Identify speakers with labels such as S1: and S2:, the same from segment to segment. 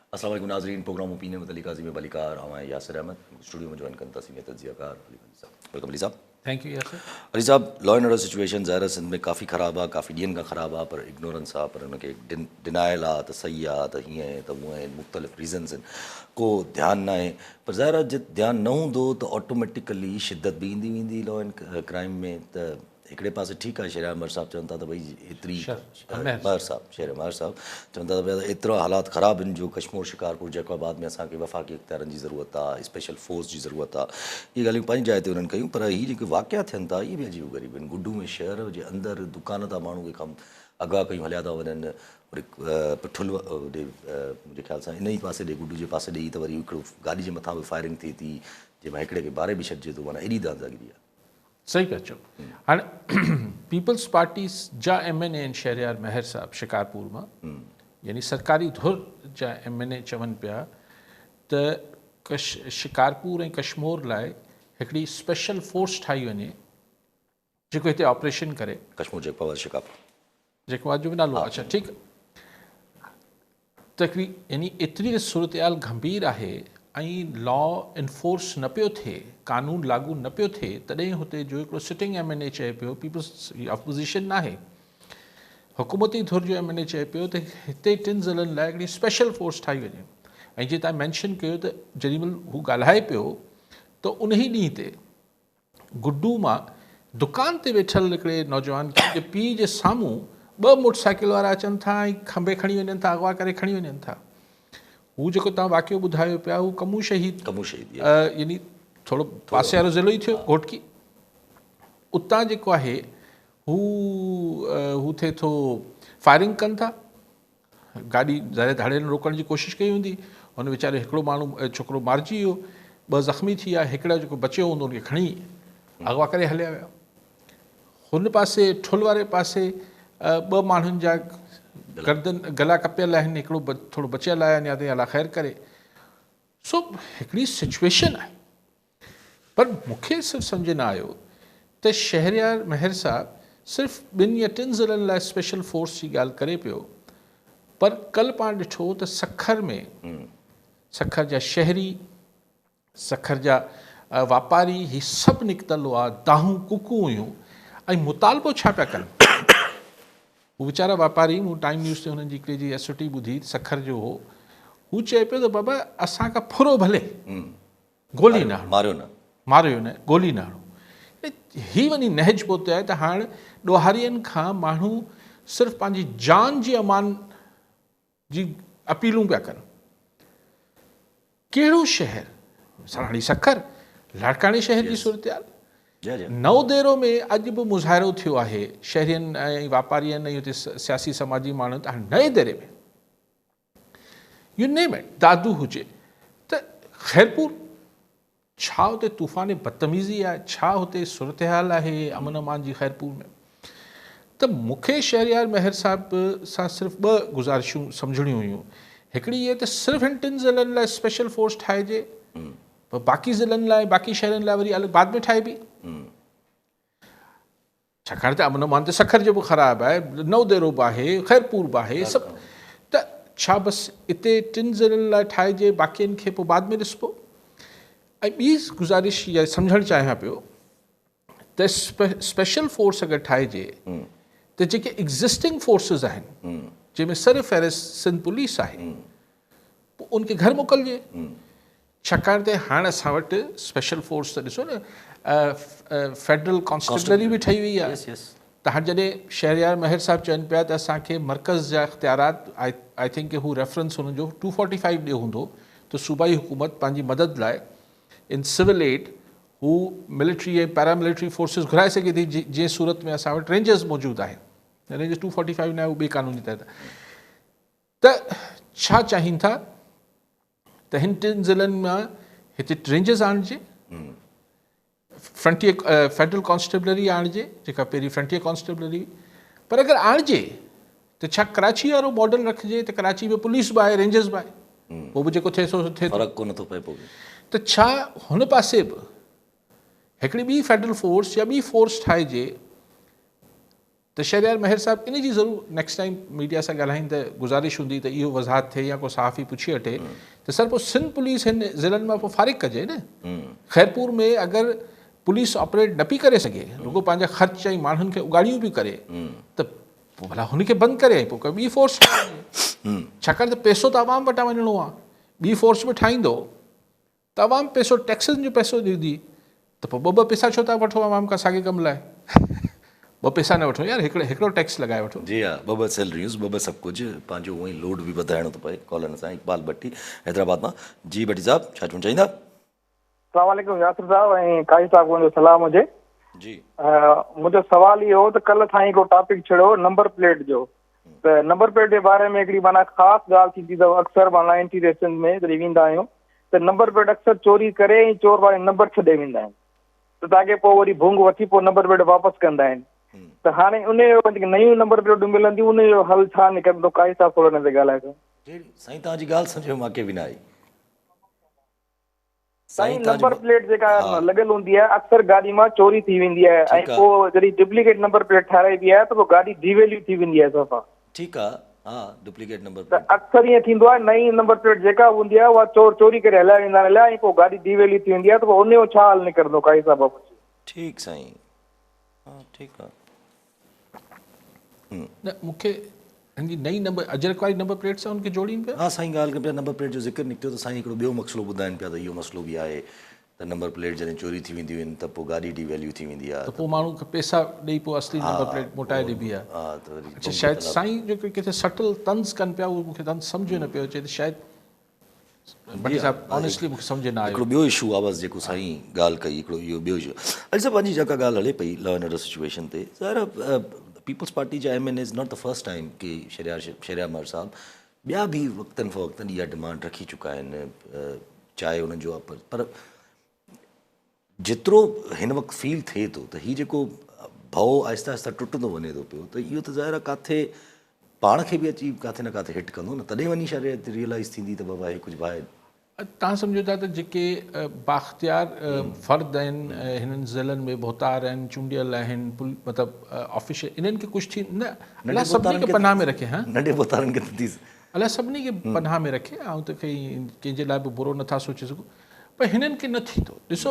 S1: अस्सलाम वालेकुम नाज़रीन, प्रोग्राम ओपिनियन में अली काज़ी में बलिकार हमारे यासिर अहमद स्टूडियो में ज्वाइन करता सीनियर तज्जियाकार Ali Sahab. Welcome Ali Sahab.
S2: Thank you Yasir.
S1: Ali Sahab, law and order situation ज़ाहिर है सिंध में काफ़ी ख़राब आहे, काफ़ी ॾींहंनि खां ख़राब आहे, पर इग्नोरेंस आहे, पर हुनखे डिनायल आहे त सही आहे त हीअं त हूअं मुख़्तलिफ़ रीज़न्स आहिनि, को ध्यानु न आहे। पर ज़ाहिर आहे जब ध्यानु न हूंदो त ऑटोमेटिकली शिदत बि ईंदी वेंदी लॉ एंड क्राइम में। त हिकिड़े पासे ठीकु आहे, शेर महर साहब चवनि था त भई एतिरी महर साहब शेर महर साहब चवनि था त भई एतिरा हालात ख़राब आहिनि जो कश्मीर शिकारपुर जैकोबाद में असांखे वफ़ाक़ी इख़्तियारनि जी ज़रूरत आहे, स्पेशल फोर्स जी ज़रूरत आहे। इहे ॻाल्हियूं पंहिंजी जाइ ते उन्हनि कयूं, पर हीअ जेके वाक़िया थियनि था इहे बि अजीब ग़रीब आहिनि। गुड्डू में शहर जे अंदरि दुकान था माण्हू खे कमु अॻा कयूं हलिया था वञनि, वरी पिठुल ॾे मुंहिंजे ख़्याल सां इन ई पासे ॾे गुड्डू जे पासे ॾेई त वरी हिकिड़ो गाॾी जे मथां बि फायरिंग थिए थी, जंहिंमें हिकिड़े खे बारे बि छॾिजे थो। माना एॾी दादागिरी आहे।
S2: सही पिया चओ। हाणे पीपल्स पार्टी जा MNA आहिनि शहरयार महर साहब शिकारपुर मां, यानी सरकारी धुर जा MNA चवनि पिया त शिकारपुर ऐं कश्मीर लाइ हिकिड़ी स्पेशल फोर्स ठाही वञे जेको हिते ऑपरेशन करे।
S1: कश्मीर जैकोबाद शिकारपुर
S2: जैकोबाद जो बि नालो, अच्छा ठीकु। त हिकिड़ी यानी एतिरी सूरत गंभीर आहे ऐं लॉ इन्फोर्स न पियो थिए, कानून लागू न पियो थिए, तॾहिं हुते जो हिकिड़ो सिटिंग MNA चए पियो, पीपल्स अपोज़िशन न आहे, हुकूमती धुर जो MNA चए पियो त हिते 3 ज़िलनि लाइ हिकिड़ी स्पेशल फोर्स ठाही वञे। ऐं जीअं तव्हां मैंशन कयो त जेॾीमहिल हू ॻाल्हाए पियो त उन ई ॾींहं ते गुड्डू मां दुकान ते वेठल हिकिड़े नौजवान जे पीउ जे साम्हूं 2 मोटरसाइकिल वारा अचनि था ऐं खंबे खणी वञनि था, अगवा करे खणी वञनि था। हू जेको तव्हां वाक़ियो ॿुधायो पिया हू कमू शहीद यानी थोरो पासे वारो ज़िलो ई थियो घोटकी। उतां जेको आहे हू थिए थो फायरिंग कनि था, गाॾी ज़ाहिर धाड़े रोकण जी कोशिशि कई हूंदी, हुन वीचारे हिकिड़ो माण्हू छोकिरो मारिजी वियो, 2 ज़ख़्मी थी विया, हिकिड़ा जेको बचियो हूंदो हुनखे खणी अगवा करे हलिया विया। हुन पासे ठुल वारे पासे 2 माण्हुनि जा गर्दन गला कपियल आहिनि, हिकिड़ो थोरो बचियल आहे, या त अला ख़ैर करे। सो हिकिड़ी सिचुएशन आहे। पर मूंखे सिर्फ़ु सम्झ न आयो त शहरयार महर साहब सिर्फ़ु 2 या 3 ज़िलनि लाइ स्पेशल फोर्स जी ॻाल्हि करे पियो, पर कल्ह पाण ॾिठो त सखर में सखर जा शहरी, सखर जा वापारी, ही सभु निकितल हुआ, दाहूं कुकूं हुयूं ऐं मुतालबो छा पिया कनि। हू वीचारा वापारी, मूं टाइम न्यूज़ ते हुननि जी हिकिड़े जी SOT ॿुधी सखर जो हो, हू चए पियो त बाबा असांखां फुरो भले गोली न हणो, मारियो न गोली न हणो। ही वञी नहज पहुतो आहे त हाणे ॾोहारियुनि खां माण्हू सिर्फ़ु पंहिंजी जान जी अमान जी अपीलूं पिया कनि। कहिड़ो शहर, सराणी सखर, लाड़काणे शहर जी सूरत। नवदेरो में अॼु बि मुज़ाहिरो थियो आहे शहरियुनि ऐं वापारियुनि ऐं हुते सियासी समाजी माण्हुनि। त हाणे नए दरे में यू नेम इट, दादू हुजे त ख़ैरपुर, छा हुते तूफ़ान बदतमीज़ी आहे, छा हुते सूरत हाल आहे अमन अमान जी ख़ैरपुर में। त मूंखे शहरयार महर साहब सां सिर्फ़ु 2 गुज़ारिशूं सम्झणियूं हुयूं। हिकिड़ी इहे त सिर्फ़ु हिन 3 ज़िलनि लाइ स्पेशल फोर्स ठाहिजे, पर बाक़ी ज़िलनि लाइ, बाक़ी शहरनि लाइ वरी अलॻि बाद में ठाहिबी। छाकाणि त अमन अमान त सखर जो बि ख़राबु आहे, नवदेरो बि आहे, ख़ैरपुर बि आहे, सभु। त छा बसि हिते 3 ज़िलनि लाइ ठाहिजे, बाक़ियुनि खे पोइ बाद में ॾिसबो। ऐं ॿी गुज़ारिश या सम्झणु चाहियां पियो त स्पेशल फोर्स अगरि ठाहिजे त जेके एग्ज़िस्टिंग फोर्सिस आहिनि, जंहिंमें सर फ़हरिस्त सिंध पुलिस आहे, पोइ उनखे घर मोकिलिजे। छाकाणि त हाणे असां वटि स्पेशल फोर्स त ॾिसो न, फेडरल कॉन्स्टेबलरी बि ठही वई आहे। त हाणे जॾहिं शहरयार महर साहब चवनि पिया त असांखे मर्कज़ जा इख़्तियारात, आई थिंक हू रेफरेंस हुननि जो 245 ॾे हूंदो, त सूबाई हुकूमत पंहिंजी मदद लाइ इन सिविल एड हू मिलिट्री ऐं पैरामिलिट्री फोर्सिस घुराए सघे थी। जीअं सूरत में असां वटि रेंजर्स मौजूदु आहे, रेंजर्स 245 न आहे, उहो ॿिए क़ानूनी तहत। त छा चाहिनि था त हिन 3 ज़िलनि मां हिते रेंजर्स आणिजे, फ्रंटियर फेडरल कॉन्स्टेबलरी आणिजे, जेका पहिरीं फ्रंटियर कॉन्स्टेबलरी। पर अगरि आणिजे त छा कराची वारो मॉडल रखिजे त कराची में पुलिस बि आहे, रेंजर्स बि आहे, पोइ बि जेको थिए सो थिए, फ़र्क़ु कोन थो पए। पोइ त छा हुन पासे बि हिकिड़ी ॿी फेडरल फोर्स या ॿी फोर्स ठाहिजे त शहरयार मेहर साहब इन जी ज़रूरु नेक्स्ट टाइम मीडिया सां ॻाल्हाइनि त गुज़ारिश हूंदी त इहो वज़ाहत थिए या को सहाफ़ी पुछी वठे त सर पोइ सिंध पुलिस हिन ज़िलनि मां पोइ फारिग कजे न। ख़ैरपुर में अगरि पुलिस ऑपरेट न पई करे सघे, रुगो पंहिंजा ख़र्च ऐं माण्हुनि खे उगाड़ियूं पई करे, त पोइ भला हुनखे बंदि करे पोइ कोई ॿी फोर्स, छाकाणि त पैसो त आवाम वटां वञिणो आहे। ॿी फोर्स बि ठाहींदो त आवाम पैसो टैक्सनि जो पैसो ॾींदी, त पोइ ॿ पैसा छो था वठो आवाम खां साॻे कम लाइ? ॿ पैसा न वठो यार, हिकिड़ो टैक्स लॻाए वठो।
S1: जी हाँ, ॿ सैलरियूं, ॿ सभु कुझु, पंहिंजो उहो ई लोड बि वधाइणो थो पए। कॉलन सां इकबाल भट्टी हैदराबाद मां। जी भट्टी साहब, छा चवणु चाहींदा?
S3: अस्सलाम वालेकुम यासिर साहब ऐं काई साहब को सलाम हुजे।
S1: जी
S3: मुंहिंजो सवाल इहो हो त कल्ह साईं हिकिड़ो टॉपिक छेड़ो नंबर प्लेट जो, त नंबर प्लेट जे बारे में हिकिड़ी माना ख़ासि ॻाल्हि थींदी अथव। अक्सर मां लाइन टी रेस्टोरेंट में जॾहिं वेंदा आहियूं त नंबर प्लेट अक्सर चोरी करे ऐं चोर वारे नंबर छॾे वेंदा आहिनि, त तव्हांखे पोइ वरी भुंग वठी पोइ नंबर प्लेट वापसि कंदा आहिनि। त हाणे उन जो जेके नयूं नंबर प्लेटूं मिलंदियूं उन जो हल छा निकिरंदो? काई साहब थोरो हिन ते ॻाल्हाए थो।
S1: साईं तव्हांजी ॻाल्हि सम्झ में मूंखे बि न आई।
S3: साईं नंबर प्लेट जेका लॻियल हूंदी आहे अक्सर गाॾी मां चोरी थी वेंदी आहे ऐं पोइ जॾहिं डुप्लीकेट नंबर प्लेट ठाराइबी आहे त पोइ गाॾी डीवैल्यू थी वेंदी आहे सफ़ा।
S1: ठीकु आहे, हा डुप्लीकेट नंबर
S3: त अक्सर ईअं थींदो आहे नई नंबर प्लेट जेका हूंदी आहे उहा चोर चोरी करे हलाए वेंदा आहिनि हलिया ऐं पोइ गाॾी डीवैल्यू थी वेंदी आहे, त पोइ उन जो छा हल निकिरंदो? काई साहब
S1: ठीकु साईं, हा ठीकु आहे।
S2: न मूंखे हिनजी नई नंबर अजरक वारी नंबर प्लेट सां हुनखे जोड़ीनि पिया।
S1: हा साईं, ॻाल्हि कनि पिया नंबर प्लेट जो ज़िक्र निकितो त साईं हिकिड़ो ॿियो मसइलो ॿुधाइनि पिया त इहो मसइलो बि आहे त नंबर प्लेट जॾहिं चोरी थी वेंदियूं आहिनि त पोइ गाॾी डीवैल्यू थी वेंदी आहे,
S2: त पोइ माण्हू खे पैसा ॾेई पोइ असली नंबर प्लेट मोटाए ॾिबी आहे।
S1: हा त वरी
S2: अच्छा, शायदि साईं जेके किथे सटल तंज़ कनि पिया उहो मूंखे तंज़ सम्झ न पियो अचे, त शायदि भट्टी साहब ऑनेस्टली मूंखे सम्झ न आयो।
S1: हिकिड़ो ॿियो इशू आहे बसि जेको साईं ॻाल्हि कई, हिकिड़ो इहो ॿियो इशू। अॼु साहब पंहिंजी जेका ॻाल्हि हले पई लॉ एंड ऑर्डर सिचुएशन ते, ज़ाहिर पीपल्स पार्टी जा MN is not the first time कि शहरयार मेहर साहब ॿिया बि वक़्तनि फ़वक़्तनि इहा डिमांड रखी चुका आहिनि, चाहे उन्हनि जो आहे, पर जेतिरो हिन वक़्तु फील थिए थो त हीउ जेको भउ आहिस्ता आहिस्ता टुटंदो वञे थो पियो, त इहो त ज़ाहिर आहे किथे पाण खे बि अची किथे न किथे हिट कंदो न, तॾहिं वञी शरीर रियलाइज़ थींदी त बाबा हे कुझु आहे।
S2: तव्हां सम्झो था त जेके बाख़्तियार फ़र्द आहिनि हिननि ज़िलनि में भोतार आहिनि, चूंडियल आहिनि, मतिलबु ऑफिशियल, इन्हनि खे कुझु थी न, अलाह सभिनी खे पनाह में रखे। हा, नंढे
S1: भोतारनि खे
S2: अलाह सभिनी खे पनाह में रखे। ऐं त कंहिंजे लाइ बि बुरो नथा सोचे सघूं, पर हिननि खे न थींदो। ॾिसो,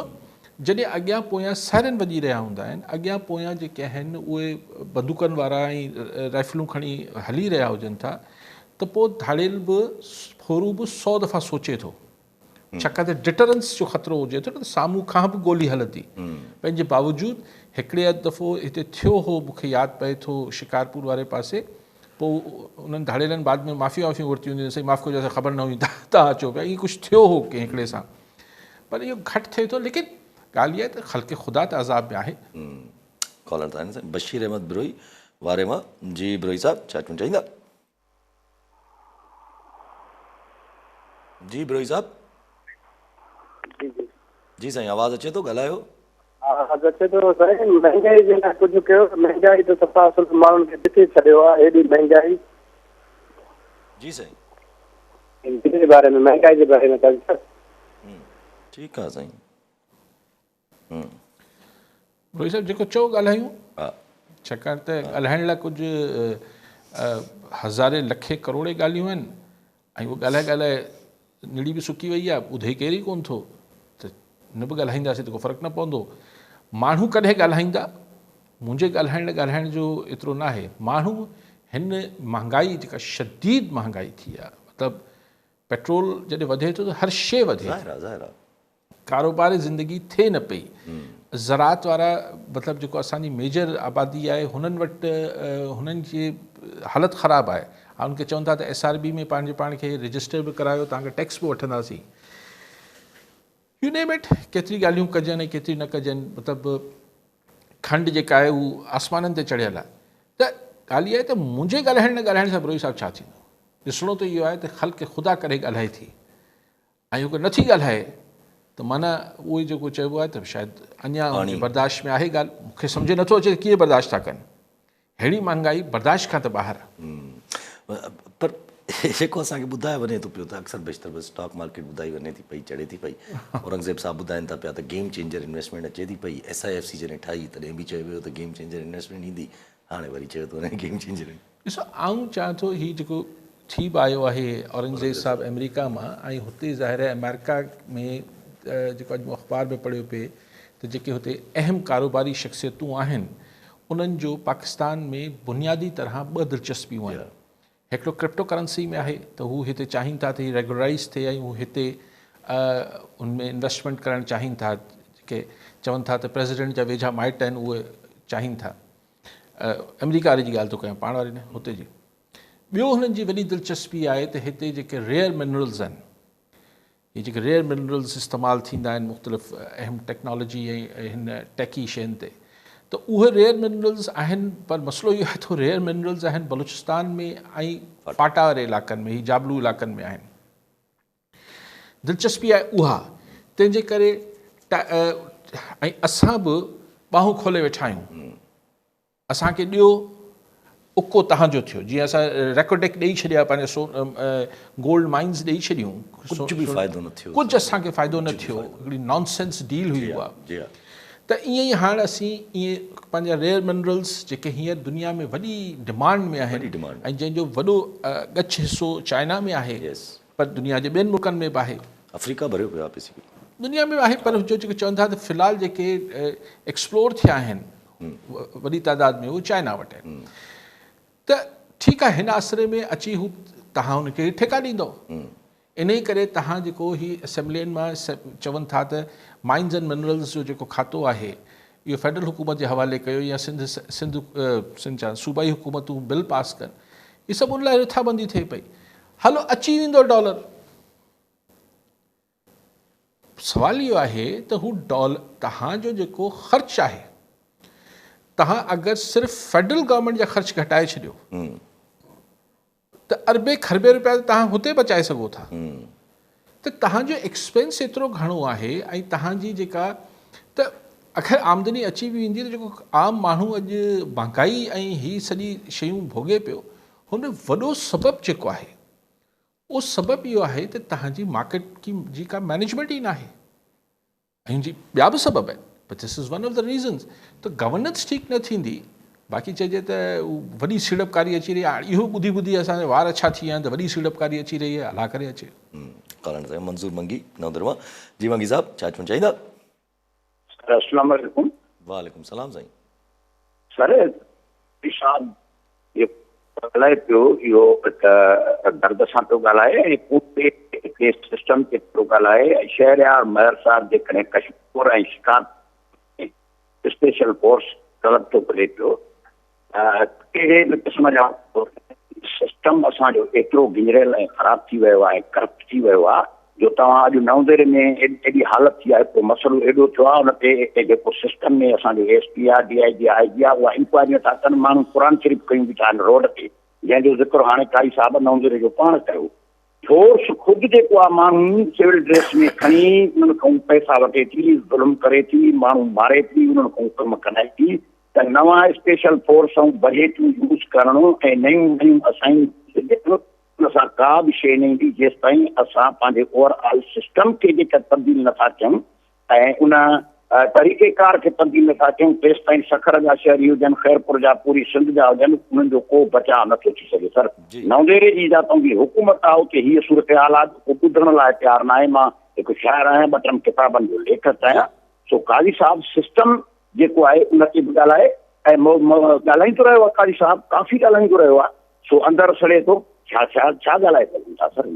S2: जॾहिं अॻियां पोयां साइरन वॼी रहिया हूंदा आहिनि, अॻियां पोयां जेके आहिनि उहे बंदूकनि वारा ऐं राइफलूं खणी हली रहिया हुजनि था, त पोइ धाड़ेल बि फोरू बि 100 दफ़ा सोचे थो, छाकाणि त डिटरेंस जो ख़तरो हुजे थो न, त साम्हूं खां बि गोली हलंदी। पंहिंजे बावजूदि हिकिड़े अधु दफ़ो हिते थियो हो, मूंखे यादि पए थो शिकारपुर वारे पासे, पोइ उन्हनि धाड़ेलनि बाद में माफ़ी वरिती हूंदी, सही माफ़ कजो, असां ख़बर न हुई, तव्हां अचो पिया, ईअं कुझु थियो हो कंहिं हिकिड़े सां, पर इहो घटि थिए थो। लेकिन ॻाल्हि इहा आहे त ख़ल्क़ ख़ुदा त अज़ाब में आहे।
S1: कॉलर था बशीर अहमद बिरोई वारे मां। जी बिरोई साहब, छा चवणु चाहींदा? जी बिरोई साहब। जी साईं, आवाज़ अचे थो, ॻाल्हायो।
S3: आवाज़ अचे थो साईं। महांगाई जे लाइ कुझु कयो? महांगाई त सफ़ा माण्हुनि खे ॾिसी छॾियो आहे, हेॾी महांगाई।
S1: जी साईं,
S3: हिन जे बारे में, महांगाई जे बारे में
S1: ठीकु आहे साईं।
S2: रोहित साहब, जेको चओ ॻाल्हायूं, छाकाणि त ॻाल्हाइण लाइ कुझु हज़ारे लखे करोड़े ॻाल्हियूं आहिनि, ऐं उहो ॻाल्हाए ॻाल्हाए निड़ी बि सुकी वई आहे, ॿुधे केरु ई कोन थो, त न बि ॻाल्हाईंदासीं त को फ़र्क़ु न पवंदो। माण्हू कॾहिं ॻाल्हाईंदा, मुंहिंजे ॻाल्हाइण जो एतिरो न आहे। माण्हू हिन महांगाई, जेका शदीद महांगाई थी आहे, मतिलबु पेट्रोल जॾहिं वधे थो त हर शइ वधे, कारोबारी ज़िंदगी थिए न पई। ज़रात वारा, मतिलबु जेको असांजी मेजर आबादी आहे, हुननि वटि हुननि जी हालति ख़राबु आहे। ऐं उनखे चवनि था त SRB में पंहिंजे पाण खे रजिस्टर बि करायो, तव्हांखे टैक्स बि वठंदासीं। यू नेम इट, केतिरी ॻाल्हियूं कजनि ऐं केतिरी न कजनि, मतिलबु खंड जेका आहे उहा आसमाननि ते चढ़ियल आहे। त ॻाल्हि इहा आहे त मुंहिंजे ॻाल्हाइण सां बिरोई साहब छा थींदो? ॾिसणो त इहो आहे त ख़ल्क़ ख़ुदा करे ॻाल्हाए थी, ऐं अगरि नथी ॻाल्हाए त माना उहो ई जेको चइबो आहे त शायदि अञा बर्दाश्त में आहे ॻाल्हि। मूंखे सम्झ नथो अचे कीअं बर्दाश्त था कनि, अहिड़ी महांगाई बर्दाश्त खां त ॿाहिरि।
S1: पर जेको असांखे ॿुधाए वञे थो पियो त अक्सर बेशतर बि स्टॉक मार्केट ॿुधाई वञे थी पई, चढ़े थी पई। औरंगज़ेब साहब ॿुधाइनि था पिया त गेम चेंजर इन्वेस्टमेंट अचे थी पई। SIFC जॾहिं ठाही तॾहिं बि चयो वियो त गेम चेंजर इन्वेस्टमेंट ईंदी, हाणे वरी चयो थो गेम चेंजर।
S2: ॾिसो आऊं चाहियां थो हीउ जेको थी बि आयो आहे औरंगज़ेब साहिबु अमेरिका मां, ऐं हुते ज़ाहिर आहे अमेरिका में जेको अॼु अख़बार में पढ़ियो पिए त जेके हुते अहम कारोबारी शख़्सियतूं आहिनि उन्हनि जो पाकिस्तान में बुनियादी तरह 2 दिलचस्पियूं आहिनि। हिकिड़ो क्रिप्टो करेंसी में आहे त हू हिते चाहिनि था त हीउ रेगुलराइज़ थिए ऐं हू हिते उनमें इन्वेस्टमेंट करणु चाहिनि था, जेके चवनि था त प्रेसिडेंट जा वेझा माइट आहिनि उहे चाहिनि था। अमेरिका वारी जी ॻाल्हि थो कयां, पाण वारी न, हुते जी। ॿियो हुननि जी वॾी दिलचस्पी आहे त हिते जेके रेयर मिनरल्स आहिनि, हीअ जेके रेयर मिनरल्स इस्तेमालु थींदा आहिनि मुख़्तलिफ़ अहम टेक्नोलॉजी ऐं हिन टेकी शयुनि ते, त उहे रेयर मिनरल्स आहिनि, पर मसइलो इहो आहे त रेयर मिनरल्स आहिनि बलूचिस्तान में ऐं फाटा वारे इलाइक़नि में, ही जाबलू इलाइक़नि में आहिनि। दिलचस्पी आहे उहा, तंहिंजे करे ऐं असां बि ॿाहूं खोले वेठा आहियूं। असांखे ॾियो, उको तव्हांजो थियो। जीअं असां रेकोडेक ॾेई छॾिया, पंहिंजे गोल्ड माइन्स ॾेई छॾियूं,
S1: कुझु बि फ़ाइदो न थियो,
S2: कुझु असांखे फ़ाइदो न थियो, हिकिड़ी नॉनसेंस डील हुई उहा। त ईअं ई हाणे असीं ईअं पंहिंजा रेयर मिनरल्स जेके हींअर दुनिया में वॾी डिमांड में आहिनि ऐं जंहिंजो वॾो ॻच हिसो चाइना में आहे, पर दुनिया जे ॿियनि मुल्कनि में बि आहे,
S1: अफ्रीका भरियो पियो आहे बेसिकली,
S2: दुनिया में आहे, पर जो जेके चवनि था त फ़िलहालु जेके एक्सप्लोर थिया आहिनि वॾी तादाद में, उहे चाइना वटि आहिनि। त ठीकु आहे, हिन आसिरे में अची हू तव्हां हुनखे ठेका ॾींदव। इन ई करे तव्हां जेको हीउ असेंबलियुनि मां चवनि था त माइन्स एंड मिनरल्स जो जेको खातो आहे इहो फेडरल हुकूमत जे हवाले कयो या सिंध सूबाई हुकूमतूं बिल पास कनि, इहे सभु उन लाइ रिथाबंदी थिए पई। हलो अची वेंदो डॉलर। सवाल इहो आहे त हू तव्हांजो जेको ख़र्चु आहे, तव्हां अगरि सिर्फ़ु फेडरल गवर्नमेंट जा ख़र्च घटाए छॾियो त अरबे खरबे रुपया तव्हां हुते बचाए सघो था। त तव्हांजो एक्सपेंस एतिरो घणो आहे ऐं तव्हांजी जेका त अख़िर आमदनी अची बि वेंदी, त जेको आम माण्हू अॼु महांगाई ऐं हीअ सॼी शयूं भोॻे पियो, हुन वॾो सबबु जेको आहे उहो सबबु इहो आहे त तव्हांजी मार्केट जी का मैनेजमेंट ई न आहे। ऐं जी ॿिया बि सबबु आहिनि, but this is one of the reasons. त गवर्नेंस ठीकु न थींदी, बाक़ी चइजे त वॾी सीड़पकारी अची रही आहे। इहो ॿुधी ॿुधी असांजा वार अच्छा थी विया आहिनि त वॾी सीड़पकारी अची रही आहे, हला करे अचे।
S1: मंज़ूर मंगी नवदरवा जी। मंगी साहब छा चवणु चाहींदा?
S4: अस्सलाम वालेकुम।
S1: वालेकुम सलाम साईं।
S4: सर साहब ये ॻाल्हाए पियो, इहो दर्द सां पियो ॻाल्हाए ऐं पूरे केस सिस्टम ते पियो ॻाल्हाए। शहरयार मेयर साहब जेकॾहिं कशमीर ऐं शिकार स्पेशल फोर्स तलब थो करे पियो, कहिड़े बि क़िस्म जा सिस्टम असांजो एतिरो गिंजरियल ऐं ख़राबु थी वियो आहे, करप्ट थी वियो आहे, जो तव्हां अॼु नवंदेरे में एॾी हालत थी आहे, पोइ मसइलो एॾो थियो आहे, उन ते जेको सिस्टम में असांजो एसपी आहे, डीआईजी आई जी आहे, उहा इंक्वायरियूं था कनि। माण्हू क़ुर शरीफ़ कयूं बि था रोड ते, जंहिंजो ज़िक्र हाणे काई साहब नवंदेरे जो पाण कयो। फोर्स ख़ुदि जेको आहे माण्हू सिविल ड्रेस में खणी उन्हनि खां पैसा वठे थी, ज़ुल्म करे थी, माण्हू मारे थी, उन्हनि खां कमु कराए थी। त नवां स्पेशल फोर्स ऐं बजेटूं यूज़ करणु ऐं नयूं नयूं असाइनमेंट, उन सां का बि शइ न ईंदी जेसि ताईं असां पंहिंजे ओवरऑल सिस्टम खे जेका तब्दील नथा कयूं ऐं उन तरीक़ेकार खे तब्दील नथा कयूं, तेसि ताईं सखर जा शहरी हुजनि, ख़ैरपुर जा, पूरी सिंध जा हुजनि, उन्हनि जो को बचाव नथो थी सघे। सर नवंदेरे जी जातों जी हुकूमत आहे, उते हीअ सूरत हाल आहे, को ॿुधण लाइ तयारु न आहे। मां हिकु शाइर आहियां, 2 3 किताबनि जो लेखक आहियां। सो काज़ी साहब सिस्टम जेको आहे उन ते बि ॻाल्हाए ऐं ॻाल्हाईंदो रहियो आहे। काज़ी साहब काफ़ी ॻाल्हाईंदो रहियो आहे, सो अंदरि सड़े थो। छा ॻाल्हाए सघूं था सर?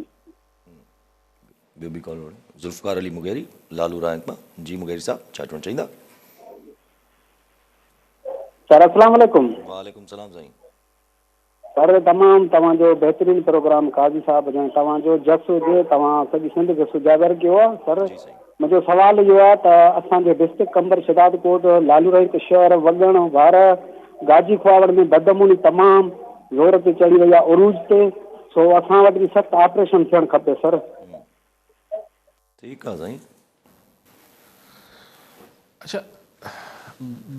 S1: ॿियो बि कॉल ज़ुल्फ़कार अली मुगेरी लालू रायंक मां। जी मुगेरी साहब छा चवणु चाहींदा?
S5: सर अस्सलाम वालेकुम।
S1: वालेकुम सलाम साईं।
S5: सर तमामु तव्हांजो बहितरीनु प्रोग्राम काज़ी साहब जन तव्हांजो जस हुजे, तव्हां सॼी सिंध खे उजागर कयो आहे। सर मुंहिंजो सवाल इहो आहे त असांजे डिस्ट्रिक्ट कंबर शदाद कोट लालू रायंक शहर वॻण वार गाजी खुआवड़ में बदअमूनी तमामु ज़ोर ते चढ़ी वई आहे, उरूज ते। सो असां वटि बि सख़्तु ऑपरेशन थियणु खपे सर।
S1: ठीकु आहे साईं।
S2: अच्छा,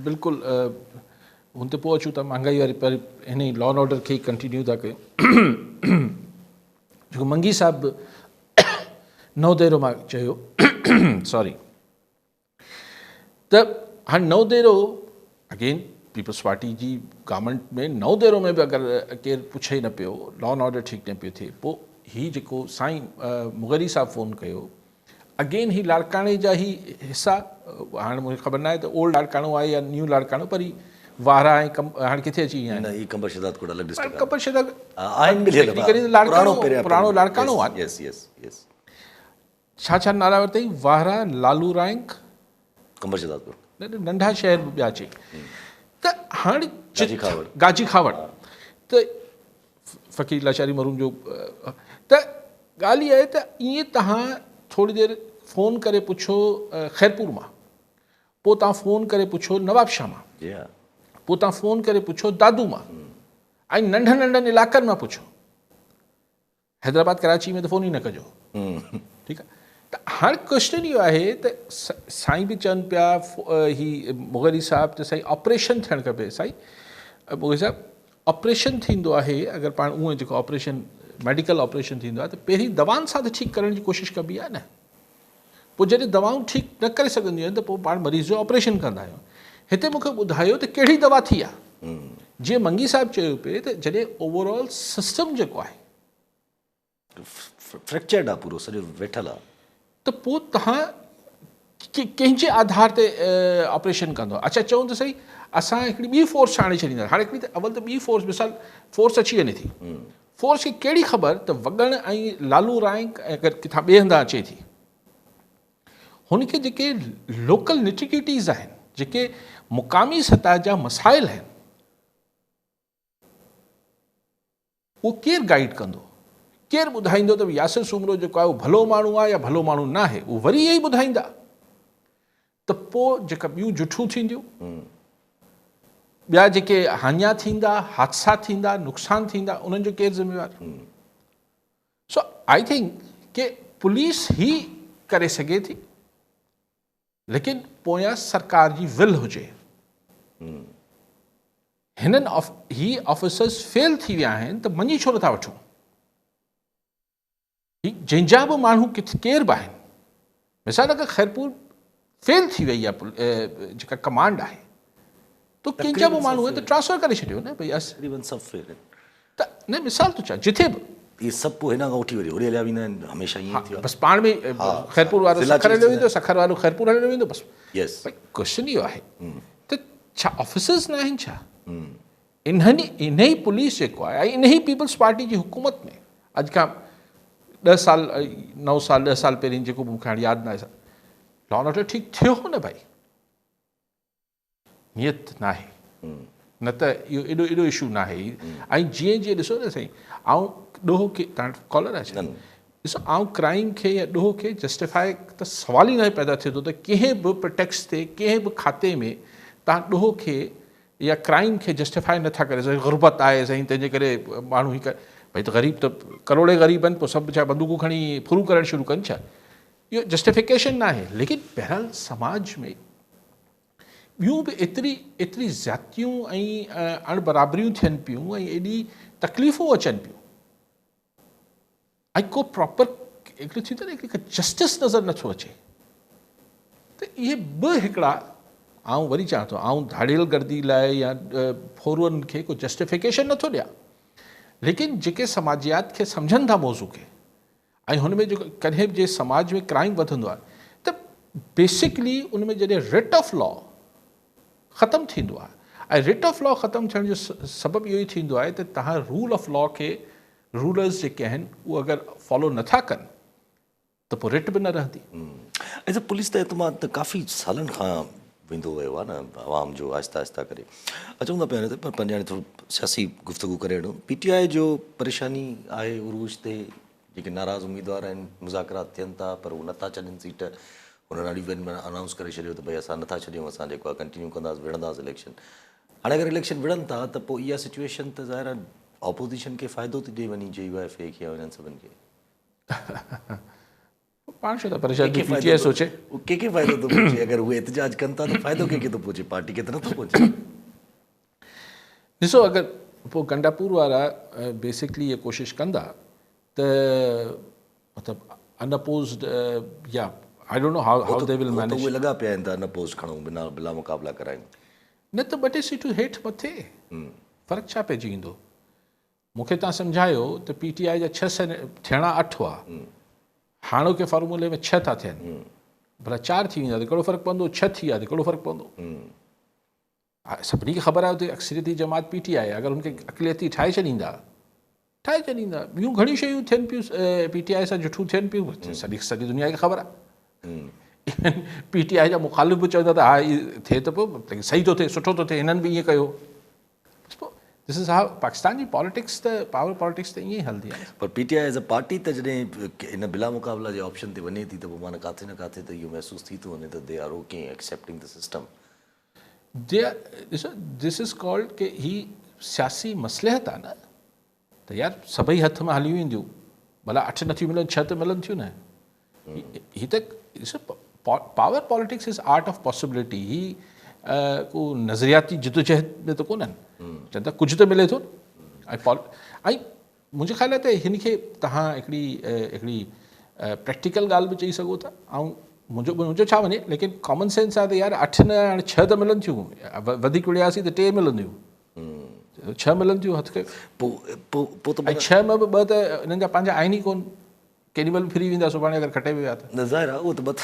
S2: बिल्कुलु हुन ते पोइ अचूं था महांगाई वारी, पर हिन ई लॉ एंड ऑर्डर खे ई कंटिन्यू था कयूं। जेको मंगी साहब नवदेरो मां चयो, सॉरी, त हाणे नवदेरो अगेन पीपल्स पार्टी जी गवर्नमेंट में 9 देरों में भी अगरि केरु पुछे न पियो, लॉ एंड ऑर्डर ठीक न पियो थिए, पोइ ही जेको साईं मुगरी साहब फ़ोन कयो, अगेन ही लाड़काणे जा ही हिस्सा, हाणे मूंखे ख़बर न आहे त ओल्ड लाड़काणो आहे या न्यू लाड़काणो, पर ही वारा ऐं हाणे किथे अची विया आहिनि।
S1: न, ई कंबर शहदाद कोट अलॻि डिस्ट्रिक्ट
S2: कंबर शहदाद
S1: आहिनि मिलियल
S2: पुराणो लाड़काणो आहे।
S1: यस यस यस।
S2: छा नाला वरितई? वारा, लालू रैंक,
S1: कंबर शहदाद कोट,
S2: नंढा शहर ॿिया चई। त हाणे
S1: गाजी खावड़
S2: त फ़कीर लाचारी मरूम जो त ॻाल्हि इहा आहे त ईअं तव्हां थोरी देरि फ़ोन करे पुछो ख़ैरपुर मां, पोइ तव्हां फ़ोन करे पुछो नवाबशाह मां, पोइ तव्हां फ़ोन करे पुछो दादू मां, ऐं नंढनि इलाइक़नि मां पुछो। हैदराबाद कराची में त फ़ोन ई न कजो, ठीकु आहे। त हाणे क्वेश्चन इहो आहे त साईं बि चवनि पिया, ही मुगरी साहिबु त साईं ऑपरेशन थियणु खपे। साईं मुगरी साहिबु, ऑपरेशन थींदो आहे, अगरि पाण उहो जेको ऑपरेशन मेडिकल ऑपरेशन थींदो आहे त पहिरीं दवाउनि सां त ठीकु करण जी कोशिशि कबी आहे न। पोइ जॾहिं दवाऊं ठीकु न करे सघंदियूं आहिनि त पोइ पाण मरीज़ जो ऑपरेशन कंदा आहियूं। हिते मूंखे ॿुधायो त कहिड़ी दवा थी आहे। जीअं मंगी साहिबु चयो पिए त जॾहिं ओवरऑल सिस्टम जेको आहे
S1: फ्रैक्चर्ड आहे, पूरो सॼो वेठल आहे,
S2: त पोइ तव्हां कंहिंजे आधार ते ऑपरेशन कंदो। अच्छा चऊं त सही, असां हिकिड़ी ॿी फोर्स आणे छॾींदा। हाणे हिकिड़ी त अवल त ॿी फोर्स, मिसाल फोर्स अची वञे थी, फोर्स खे कहिड़ी ख़बर त वॻण ऐं लालू रैंक अगरि किथां ॿिए हंधा अचे थी, हुनखे जेके लोकल निटिग्रिटीज़ आहिनि, जेके मुक़ामी सतह जा मसाइल आहिनि, उहो केरु गाइड कंदो? केरु ॿुधाईंदो त यासिर सूमरो जेको आहे उहो भलो माण्हू आहे या भलो माण्हू न आहे? उहो वरी इहे ई ॿुधाईंदा। त पोइ जेका ॿियूं जुठूं थींदियूं, ॿिया जेके हानिया थींदा, हादसा थींदा, नुक़सान थींदा, उन्हनि जो केरु ज़िम्मेवार? सो आई थिंक कि पुलिस ई करे सघे थी, लेकिन पोयां सरकार जी विल हुजे। हिननि ही ऑफिसर्स फेल थी विया आहिनि त मञी छो नथा वठूं? जंहिंजा बि माण्हू केरु बि आहिनि, मिसाल अगरि ख़ैरपुर फेल थी वई आहे जेका कमांड आहे, तो कंहिंजा बि माण्हू आहे त ट्रांसफर करे छॾियो न भई।
S1: तक़रीबन सभु फेल आहिनि।
S2: त न मिसाल थो चवां, जिथे बि
S1: इहे सभु पोइ हिन खां उठी वरी होॾे हलिया वेंदा आहिनि, हमेशह ईअं थियो आहे।
S2: बसि पाण में ख़ैरपुर वारो सखर हलियो वेंदो, सखर वारो ख़ैरपुर हलियो वेंदो, बसि।
S1: यस।
S2: भई क्वेश्चन इहो आहे त छा ऑफिसर्स न आहिनि छा? इन ई पुलिस जेको आहे, इन ई पीपल्स पार्टी जी हुकूमत में अॼु खां 10 साल 9 साल 10 साल पहिरीं जेको मूंखे हाणे यादि न आहे, लॉ एंड ऑर्डर ठीकु थियो हो न भाई? नियत न आहे, न त इहो एॾो इशू न आहे। ऐं जीअं ॾिसो न साईं, ऐं ॾोहो खे तव्हां कॉलर आहे छा? ॾिसो, ऐं क्राइम खे या ॾोह खे जस्टिफाई त सवाल ई न पैदा थिए थो त कंहिं बि प्रिटेक्स्ट ते, कंहिं बि खाते में तव्हां ॾोह खे या क्राइम खे जस्टिफाई नथा करे सघो। गुरबत आहे साईं, तंहिंजे करे माण्हू ई भई त ग़रीब त करोड़े ग़रीब आहिनि, पोइ सभु छा बंदूकूं खणी फुरू करणु शुरू कनि छा? इहो जस्टिफिकेशन न आहे। लेकिन बहरहाल समाज में ॿियूं बि एतिरी ज़्यादतियूं ऐं अणबराबरियूं थियनि पियूं, ऐं एॾी तकलीफ़ूं अचनि पियूं, ऐं को प्रॉपर हिकिड़ो थींदो न, हिकिड़ी जस्टिस नज़र नथो अचे। त इहे बि हिकिड़ा, आउं वरी चवां थो, आउं धाड़ियल गर्दी लाइ या फोरवरनि खे को जस्टिफिकेशन नथो ॾियां, लेकिन जेके समाजियात खे सम्झनि था मौज़ू खे, ऐं हुन में जेको कॾहिं बि जे समाज में क्राइम वधंदो आहे त बेसिकली उन में जॾहिं रिट ऑफ लॉ ख़तमु थींदो आहे, ऐं रिट ऑफ लॉ ख़तमु थियण जो सबबु इहो ई थींदो आहे त तव्हां रूल ऑफ लॉ खे, रूलर्स जेके आहिनि उहे अगरि फॉलो नथा कनि त पोइ रिट बि न रहंदी।
S1: ऐं पुलिस त एतमाद त काफ़ी सालनि खां वेंदो वियो आहे न आवाम जो, आहिस्ता आहिस्ता करे अचूं था पिया। पर पंहिंजे हाणे थोरो सियासी गुफ़्तगू करे वेठो, PTI जो परेशानी आहे उरूज ते, जेके नाराज़ उम्मीदवार आहिनि, मुज़ाकरात थियनि था पर उहे नथा छॾनि सीट। हुननि अॾी में अनाउंस करे छॾियो त भई असां नथा छॾियूं, असां जेको आहे कंटिन्यू कंदासीं, विढ़ंदासीं इलेक्शन। हाणे अगरि इलेक्शन विढ़नि था त पोइ इहा सिचुएशन त ज़ाहिर आहे ऑपोज़िशन खे फ़ाइदो थी ॾेई वञी, JUIF खे या उन्हनि सभिनि खे।
S2: पाण छो था परेशान PTI सोचे?
S1: कंहिंखे फ़ाइदो थो पहुचे? अगरि उहे एतिजाज कनि था त फ़ाइदो कंहिंखे थो पहुचे? पार्टी खे त नथो पहुचे।
S2: ॾिसो, अगरि पोइ गंडापुर वारा बेसिकली इहा कोशिशि कंदा त मतिलबु अनअपोज़्ड या I don't know how they will manage.
S1: उहे लॻा पिया आहिनि त अनअपोज़्ड खणूं, बिना मुक़ाबला करायूं।
S2: न त 2 टे सीटूं हेठि मथे फ़र्क़ु छा पइजी वेंदो? मूंखे तव्हां सम्झायो त PTI जा 6 थियणा 8 हुआ, हाणोके फॉर्मूले में 6 था थियनि, भला 4 थी वेंदा त कहिड़ो फ़र्क़ु पवंदो, 6 थी विया त कहिड़ो फ़र्क़ु पवंदो? सभिनी खे ख़बर आहे हुते अक्सरियती जमात PTI आहे, अगरि हुनखे अक़लियती ठाहे छॾींदा, ॿियूं घणियूं शयूं थियनि पियूं PTI सां जुठूं थियनि पियूं, सॼी दुनिया खे ख़बर आहे। PTI जा मुखालिफ़ बि चवंदा त हा इहो थिए त पोइ सही थो थिए, सुठो थो थिए, हिननि बि ईअं कयो। दिस इज़ हाउ पाकिस्तान जी पॉलिटिक्स, त पावर पॉलिटिक्स त ईअं ई हलंदी आहे।
S1: पर PTI एज़ अ पार्टी त जॾहिं इन बिला मुक़ाबला जे ऑप्शन ते वञे थी त पोइ माना किथे न किथे त इहो महसूसु थी थो वञे त they are okay accepting the system.
S2: ॾिसो दिस इज़ कॉल्ड कि ही सियासी मसलहत आहे न, त यार सभई हथ में हली वेंदियूं, भला 8 नथियूं मिलनि 6 त मिलनि थियूं न। ही त ॾिसो power politics is art of possibility. ही को नज़रियाती जिदोजहद में त कोन्हनि, चवनि था कुझु त मिले थो। ऐं मुंहिंजे ख़्याल ते हिन खे तव्हां हिकिड़ी प्रैक्टिकल ॻाल्हि बि चई सघो था। ऐं मुंहिंजो छा वञे, लेकिन कॉमन सेंस आहे त यार 8 न हाणे 6 त मिलनि थियूं, वधीक विड़ियासीं त 2 मिलंदियूं, 6 मिलनि थियूं हथ खे। ऐं 6 में बि 2 त हिननि जा पंहिंजा आहिनि ई कोन, केॾी महिल फ्री वेंदा, सुभाणे अगरि खटे विया त
S1: ज़ाहिर आहे उहो त पर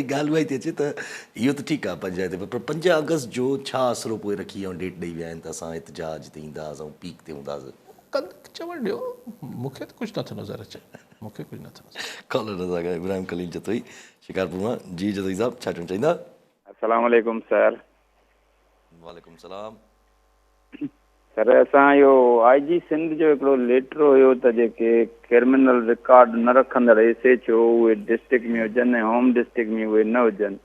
S1: ॻाल्हि उहा ई थी अचे त इहो त ठीकु आहे पंचायत, पर 5 अगस्त जो छा असरो पोइ रखी ऐं डेट ॾेई विया आहिनि त असां एतिजाज ते ईंदासीं ऐं पीक ते हूंदासीं?
S2: चवणु ॾियो, मूंखे त कुझु नथो नज़र अचे, मूंखे कुझु नथो नज़र।
S1: कॉलर सां गॾु इब्राहिम कलीम जतोई शिकारपुर मां। जी जतोई साहब, छा चवणु चाहींदा?
S6: अस्सलाम वालेकुम सर।
S1: वालेकुम सलाम।
S6: सर असां इहो IG सिंध जो हिकिड़ो लेटर हुयो त जेके क्रिमिनल रिकॉर्ड न रखंदड़ SHO उहे डिस्ट्रिक्ट में हुजनि ऐं होम डिस्ट्रिक्ट में उहे न हुजनि,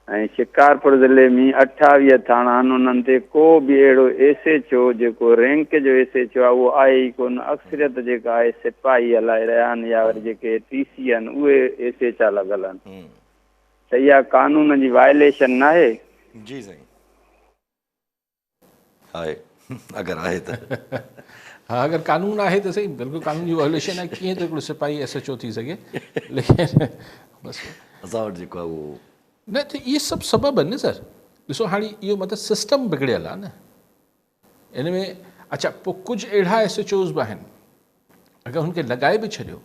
S6: ऐं शिकारपुर ज़िले में 28 थाणा आहिनि, उन्हनि ते को बि अहिड़ो SHO जेको रैंक जो SHO आहे उहो आहे ई कोन। अक्सरियत जेका आहे सिपाही हलाए रहिया आहिनि या वरी जेके TC आहिनि उहे SHO लॻल आहिनि। त इहा कानून जी वायलेशन न आहे?
S1: जी साईं, आहे अगरि आहे त
S2: हाँ, अगर कानून आहे त सही, बिल्कुलु कानून जी वायलेशन आहे। कीअं त हिकिड़ो सिपाही SHO थी सघे, लेकिन बसि
S1: असां वटि जेको आहे उहो
S2: न त इहे सभु सबब आहिनि न सर। ॾिसो हाणे इहो मतिलबु सिस्टम बिगड़ियल आहे न इन में। अच्छा, पोइ कुझु अहिड़ा SHOs बि आहिनि, अगरि हुनखे लॻाए बि छॾियो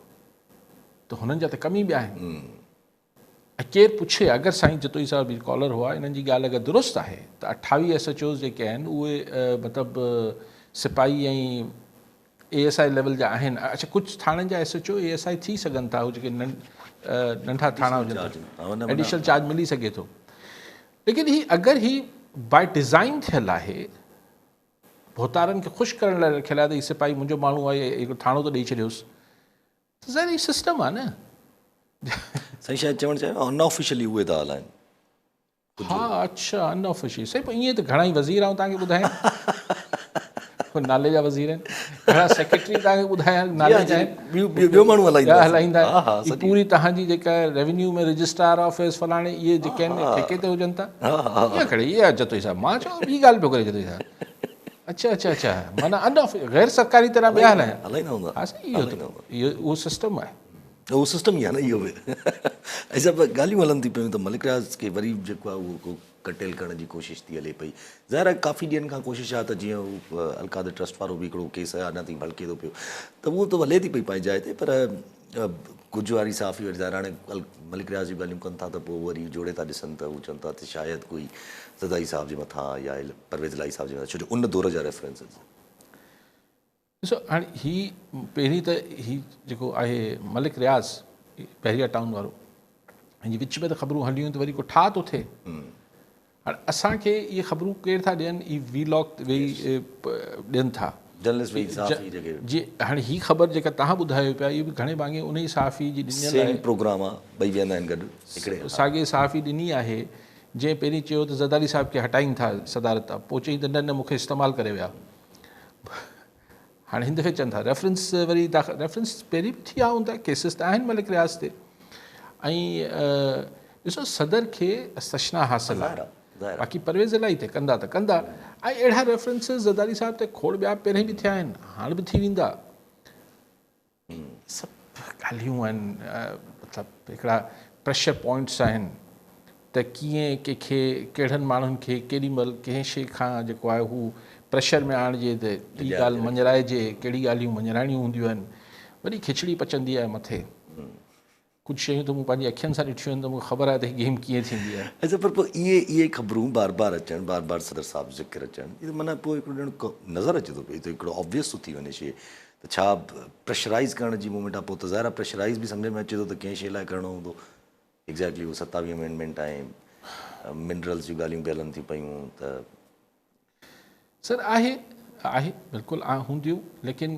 S2: त हुननि जा त कमी बि आहिनि। ऐं केरु पुछे, अगरि साईं जतोई साहिब जी कॉलर हुआ, इन्हनि जी ॻाल्हि अगरि दुरुस्त आहे त 28 SHOs जेके आहिनि उहे मतिलबु सिपाही ऐं ASI लेवल जा आहिनि। अच्छा, कुझु थाणनि जा SHO ASI थी सघनि था, जेके नंढा थाणा हुजनि, एडिशनल चार्ज मिली सघे थो। लेकिन ही अगरि ही बाय डिज़ाइन थियल आहे, भोतारनि खे ख़ुशि करण लाइ रखियल आहे त हीउ सिपाही मुंहिंजो माण्हू आहे, हिकिड़ो थाणो थो ॾेई छॾियोसि, त ज़ाहिर ही सिस्टम आहे न।
S1: साईं शायदि चवणु चाहियो अनऑफिशियली उहे था हलाइनि।
S2: हाँ, अच्छा, अनऑफिशियल सही। ईअं त घणा ई वज़ीर आऊं तव्हांखे ॿुधायां, नाले जा वज़ीर आहिनि, घणा सेक्रेटरी तव्हांखे ॿुधायां नाले जा आहिनि,
S1: ॿियो माण्हू
S2: हलाईंदा आहिनि। पूरी तव्हांजी जेका रेवेन्यू में रजिस्ट्रार ऑफिस फलाणे इहे जेके आहिनि ठेके ते हुजनि था, इहा खड़ी इहा जतोई साहिब। मां चयो ॿी ॻाल्हि पियो करे जतोई साहिब। अच्छा अच्छा अच्छा, माना गैर सरकारी तरह ॿिया
S1: हलाईंदा हूंदा।
S2: हा साईं, इहो उहो सिस्टम आहे,
S1: उहो सिस्टम ई आहे न इहो बि। ऐं सभु ॻाल्हियूं हलनि थी पियूं त मलिक रियाज़ खे वरी जेको आहे उहो कटेल करण जी कोशिशि थी हले पई। ज़ाहिर आहे काफ़ी ॾींहंनि खां कोशिशि आहे त जीअं हू अलकाद ट्रस्ट वारो बि हिकिड़ो केस आहे, अञा ताईं भड़के थो पियो, त उहो त हले थी पई पंहिंजी जाइ ते। पर कुझु वारी साफ़ी वरी ज़ाहिर हाणे मलिक रियाज़ जूं ॻाल्हियूं कनि था त पोइ वरी जोड़े था ॾिसनि त हू चवनि था त शायदि कोई ज़दाई साहिब जे मथां या परवेज़ इलाही साहिब जे मथां, छो जो उन दौर जा रेफरेंसिस।
S2: ॾिसो हाणे ही पहिरीं त ही जेको आहे मलिक रियाज़ पहिरिया टाउन वारो, हिन विच में त ख़बरूं हलियूं त वरी को ठा थो थिए। हाणे असांखे इहे ख़बरूं केरु था ॾियनि, ई वीलॉग वेही ॾियनि था जी। हाणे ही ख़बर जेका तव्हां ॿुधायो पिया, इहो बि घणे भाङे उन ई सहाफ़ी जी ॾिनल आहे,
S1: प्रोग्राम आहे, ॿई वेंदा आहिनि गॾु हिकिड़े
S2: साॻे सहाफ़ी ॾिनी आहे, जंहिं पहिरीं चयो त ज़रदारी साहिब खे हटाइनि था सदारत तां, पोइ चई त न मूंखे इस्तेमालु करे विया। हाणे हिन दफ़े चवनि था रेफरेंस वरी रेफरेंस पहिरीं बि थी विया हूंदा, केसिस त आहिनि मलिक रियाज़ ते। ऐं ॾिसो सदर खे सशना हासिलु आहे, बाक़ी परवेज़ इलाही ते कंदा त कंदा। ऐं अहिड़ा रेफरेंसिस ज़रदारी साहिब ते खोड़ ॿिया पहिरीं बि थिया आहिनि, हाणे बि थी वेंदा। सभु ॻाल्हियूं आहिनि, मतिलबु हिकिड़ा प्रेशर पॉइंट्स आहिनि। त कीअं कंहिंखे कहिड़नि माण्हुनि खे केॾी महिल कंहिं शइ खां जेको आहे हू प्रेशर में आणिजे त ॿी ॻाल्हि मञराइजे, कहिड़ी ॻाल्हियूं मञराइणियूं हूंदियूं आहिनि, वरी खिचड़ी पचंदी आहे मथे। कुझु शयूं त मूं पंहिंजी अखियुनि सां ॾिठियूं आहिनि त मूंखे ख़बर आहे त हीअ गेम कीअं थींदी आहे।
S1: अच्छा, पर पोइ इहे ख़बरूं बार बार अचनि, बार बार सदर साहिब ज़िक्र अचनि, माना पोइ हिकिड़ो ॼणो नज़र अचे थो पिए त हिकिड़ो ऑब्वियस थो थी वञे शइ त छा प्रेशराइज़ करण जी मूवमेंट आहे। पोइ त ज़ाहिर प्रेशराइज़ बि सम्झ में अचे थो त कंहिं शइ लाइ करिणो हूंदो। एग्ज़ैक्टली उहो 27 अमेंडमेंट ऐं मिनरल्स जूं ॻाल्हियूं बि हलनि थियूं पियूं त
S2: सर आहे बिल्कुलु हूंदियूं, लेकिन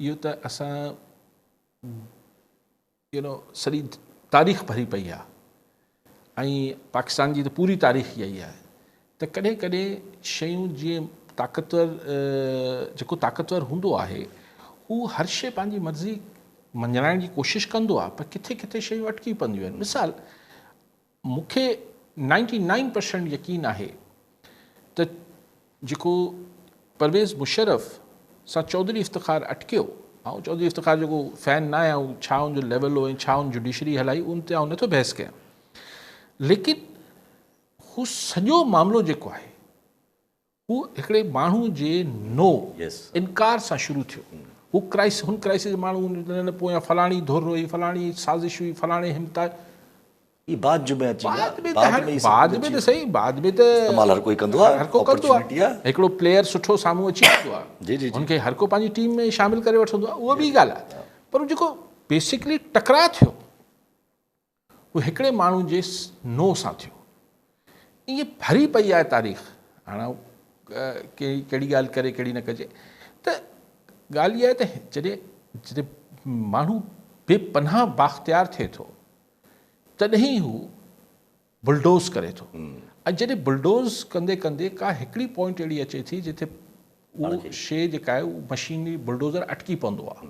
S2: इहो त असां सॼी तारीख़ भरी पई आहे ऐं पाकिस्तान जी त पूरी तारीख़ इहा ई आहे त कॾहिं कॾहिं शयूं जीअं जेको ताक़तवर हूंदो आहे हू हर शइ पंहिंजी मर्ज़ी मञाइण जी कोशिशि कंदो आहे, पर किथे किथे शयूं अटकी पवंदियूं आहिनि। मिसाल, मूंखे 99% यकीन आहे त जेको परवेज़ मुशर्रफ सां चौधरी इफ़्तिख़ार अटकियो, ऐं चौधरी इफ़्तिख़ार जेको फ़ैन न आहियां, छा हुनजो लेवल हो ऐं छा हुन जुडिशरी हलाई, उन ते आउं नथो बहस कयां, लेकिन हू सॼो मामिलो जेको आहे हू हिकिड़े माण्हू जे इनकार सां शुरू थियो। हू हुन क्राइसिस माण्हू पोयां फलाणी धुर हुई, फलाणी साज़िश हुई, फलाणे हिमता,
S1: बाद में
S2: त सही, बाद में त
S1: हर कोई कंदो आहे,
S2: हर को कंदो आहे। हिकिड़ो प्लेयर सुठो साम्हूं अची वेंदो आहे, हुनखे हर को पंहिंजी टीम में शामिलु करे वठंदो आहे, उहा ॿी ॻाल्हि आहे। पर जेको बेसिकली टकराउ थियो उहो हिकिड़े माण्हू जे नो सां थियो। ईअं भरी पई आहे तारीख़, हाणे कहिड़ी ॻाल्हि करे कहिड़ी न कजे। त ॻाल्हि इहा आहे त जॾहिं माण्हू बेपनाह बाख़्तियार थिए थो तॾहिं हू बुलडोज़ करे थो, ऐं जॾहिं बुलडोज़ कंदे कंदे का हिकिड़ी पॉइंट अहिड़ी अचे थी जिथे उहो शइ जेका आहे उहो मशीनरी बुलडोज़र अटकी पवंदो आहे,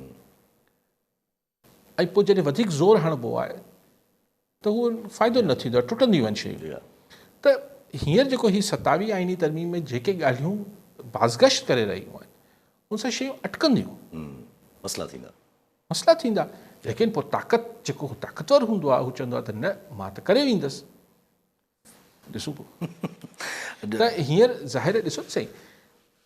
S2: ऐं पोइ जॾहिं वधीक ज़ोर हणिबो आहे त उहो फ़ाइदो न थींदो आहे, टुटंदियूं आहिनि शयूं। त हींअर जेको 27 आइनी तरमीम में जेके ॻाल्हियूं बाज़गश्त करे रहियूं आहिनि उन सां शयूं अटकंदियूं, मसइला थींदा। लेकिन पोइ जेको ताक़तवर हूंदो आहे हू चवंदो आहे त न, मां त करे वेंदुसि। ॾिसूं पोइ त हींअर ज़ाहिर ॾिसो सही,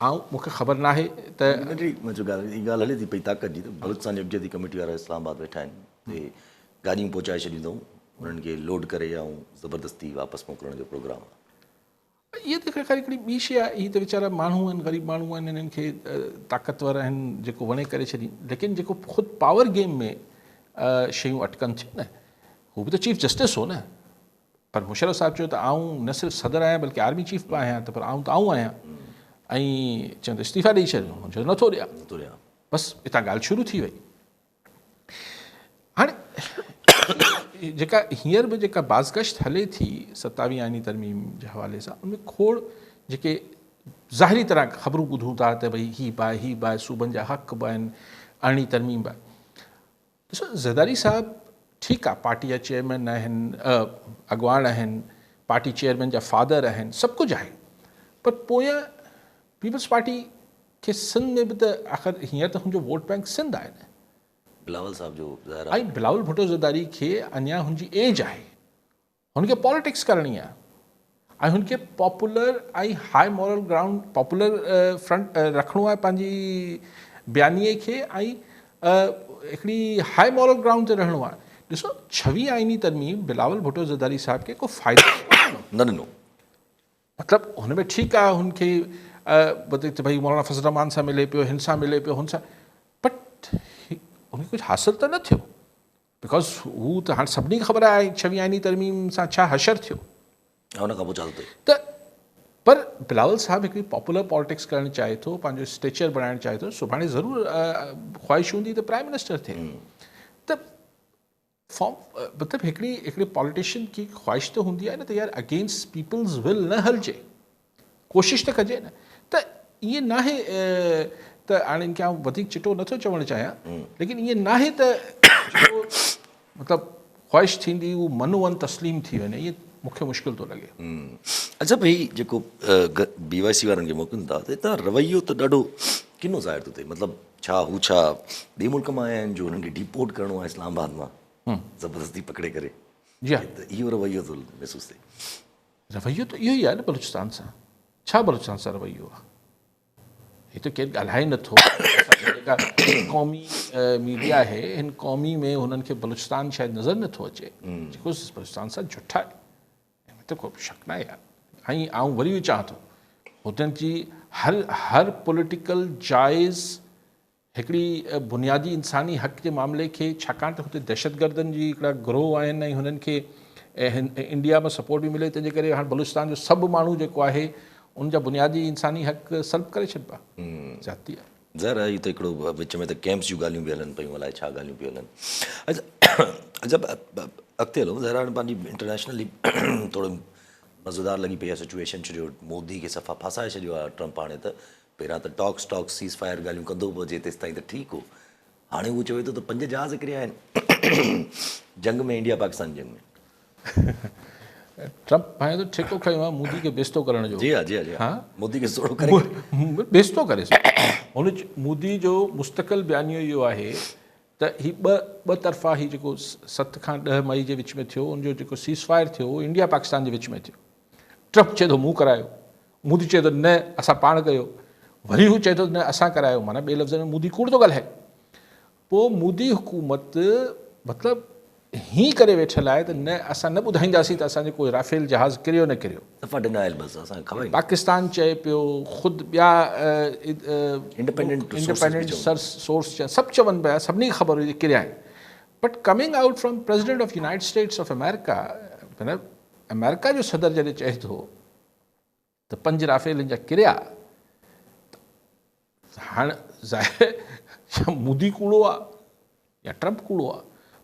S2: मूंखे ख़बर न आहे त
S1: ॻाल्हि हले थी पई ताक़त जी, त बलूचिस्तान यकजहती कमेटी वारा इस्लामाबाद वेठा आहिनि, गाॾियूं पहुचाए छॾींदा आहियूं, उन्हनि खे लोड करे या ज़बरदस्ती वापसि मोकिलण जो प्रोग्राम आहे।
S2: इहा त हिकिड़ी ॿी शइ आहे। इहे त वीचारा माण्हू आहिनि, ग़रीब माण्हू आहिनि, इन्हनि खे ताक़तवर आहिनि जेको वणे करे छॾी, लेकिन जेको ख़ुदि पावर गेम में शयूं अटकनि थियूं न, हू बि त चीफ जस्टिस हो न। पर मुशर्रफ साहिबु चयो त आऊं न सिर्फ़ु सदर आहियां बल्कि आर्मी चीफ बि आहियां, त पर आऊं आहियां, ऐं चवनि त इस्तीफ़ा ॾेई छॾियो, चयो नथो ॾियां, बसि हितां ॻाल्हि शुरू थी वई। हाणे जेका हींअर बि जेका बाज़गश्त हले थी 27 आइनी तरमीम जे हवाले सां, उनमें खोड़ जेके ज़ाहिरी तरह ख़बरूं ॿुधूं था त भई हीअ बि आहे, सूबनि जा हक़ बि आहिनि, अरिड़हीं तरमीम बि आहे। ॾिसो, ज़रदारी साहिबु ठीकु आहे, पार्टी जा चेयरमैन आहिनि, अॻवान आहिनि, पार्टी चेयरमैन जा फादर आहिनि, सभु कुझु आहे, पर पोयां पीपल्स पार्टी खे सिंध में बि त आख़िर हींअर त हुनजो वोट बैंक सिंध आहे न।
S1: बिलावल साहिब जो
S2: ऐं बिलावल भुट्टो ज़रदारी खे अञा हुनजी एज आहे, हुनखे पॉलिटिक्स करणी आहे, ऐं हुनखे पॉपुलर ऐं high moral ground, popular front रखिणो आहे पंहिंजी बयानीअ खे, ऐं हिकिड़ी हाई मॉरल ग्राउंड ते रहणो आहे। ॾिसो, 26 आइनी तरमीम बिलावल भुट्टो ज़रदारी साहिब खे को फ़ाइदो न ॾिनो, मतिलबु हुन में ठीकु आहे, हुनखे भई मौलाना फज़ल रहमान सां मिले पियो, हिन सां मिले पियो, हुन सां, बट हुनखे कुझु हासिलु त न थियो, बिकॉज़ हू त हाणे सभिनी खे ख़बर आहे 26 आइनी तरमीम सां छा हशर थियो। त पर बिलावल साहिबु हिकिड़ी पॉपुलर पॉलिटिक्स करणु चाहे थो, पंहिंजो स्टेचर बणाइणु चाहे थो, सुभाणे ज़रूरु ख़्वाहिश हूंदी त प्राइम मिनिस्टर थिए। त मतिलबु हिकिड़ी पॉलिटिशियन की ख़्वाहिश त हूंदी आहे न त यार अगेंस्ट पीपल्स विल न हलिजे, कोशिशि त कजे न। त ईअं न आहे त हाणे इनखे आउं वधीक चिटो नथो चवणु चाहियां, लेकिन ईअं न आहे त मतिलबु ख़्वाहिश थींदी हू मन वन तस्लीम थी वञे, ईअं मूंखे मुश्किल थो लॻे।
S1: अच्छा भई, जेको BYC वारनि खे मोकिलनि था त हितां रवैयो त ॾाढो किनो ज़ाहिर थो थिए, मतिलबु छा ॿिए मुल्क मां आया आहिनि जो हुननि खे डिपोर्ट करिणो आहे इस्लामाबाद मां ज़बरदस्ती पकिड़े करे,
S2: जी हा,
S1: त इहो रवैयो थो महसूसु थिए।
S2: रवैयो त इहो ई आहे न बलूचिस्तान सां। छा बलूचिस्तान सां रवैयो आहे? ही त केरु ॻाल्हाए नथो। जेका क़ौमी मीडिया आहे, हिन क़ौमी में हुननि खे बलूचिस्तान शायदि नज़र नथो अचे, जेको बलूचिस्तान सां जुठा आहे, हिन त को शक न आहे यार। ऐं आउं वरी बि चाहियां थो हुननि जी हर पॉलिटिकल जाइज़ हिकिड़ी बुनियादी इंसानी हक़ जे मामले खे, छाकाणि त हुते दहशतगर्दनि जी हिकिड़ा ग्रोह आहिनि ऐं हुननि खे इंडिया में सपोर्ट बि मिले, तंहिंजे करे हाणे बलूचिस्तान जो सभु माण्हू जेको आहे उनजा बुनियादी इंसानी हक़ सल्ब करे छॾिबा। ज़ाती आहे
S1: ज़ाहिर आहे, त हिकिड़ो विच में त कैंप्स जूं ॻाल्हियूं बि हलनि पियूं, अलाए छा ॻाल्हियूं पियूं हलनि। अच्छा अॻिते हलो, ज़ाहिर हाणे पंहिंजी इंटरनेशनली थोरो मज़ेदार लॻी पई आहे सिचुएशन, छो मोदी खे सफ़ा फासाए छॾियो आहे ट्रंप। हाणे त पहिरियां त टॉक्स सीज़ फायर ॻाल्हियूं कंदो पियो अचे, तेसिताईं त ठीकु हो। हाणे उहो चवे थो त 5 जहाज़ किरिया आहिनि जंग में, इंडिया पाकिस्तान जंग में।
S2: ट्रंप हाणे त ठेको खयो आहे मोदी खे बेइज़्तो करण जो।
S1: जी हा, जी हा, जी हा, मोदी खे सोड़ो करे
S2: बेइज़्तो करे हुन मोदी जो मुस्तक़िल बयानियो इहो आहे त ही ॿ तरफ़ा ही जेको 7 खां 10 मई जे विच में थियो, उनजो जेको सीज़ फायर थियो उहो इंडिया पाकिस्तान जे विच में थियो। ट्रंप चए थो मूं करायो, मोदी चए थो न असां पाण कयो, वरी हू चए थो न असां करायो। माना ॿिए लफ़्ज़नि में मोदी कूड़ थो ॻाल्हाए। पोइ मोदी हुकूमत मतिलबु हीअं करे वेठल आहे त न असां न ॿुधाईंदासीं त असांजो कोई राफेल जहाज़ किरियो न किरियो।
S1: सफ़ा डिनाइल बसि, असांखे ख़बर ई न।
S2: पाकिस्तान चए पियो, ख़ुदि ॿिया
S1: इंडिपेंडेंट
S2: सोर्स सभु चवनि पिया, सभिनी खे ख़बर हुई किरिया आहिनि। But coming out from president of United status of America, माना अमेरिका जो सदर जॾहिं चए थो त 5 राफेल जा किरिया, हाणे ज़ाहिर मोदी कूड़ो आहे या ट्रंप कूड़ो आहे,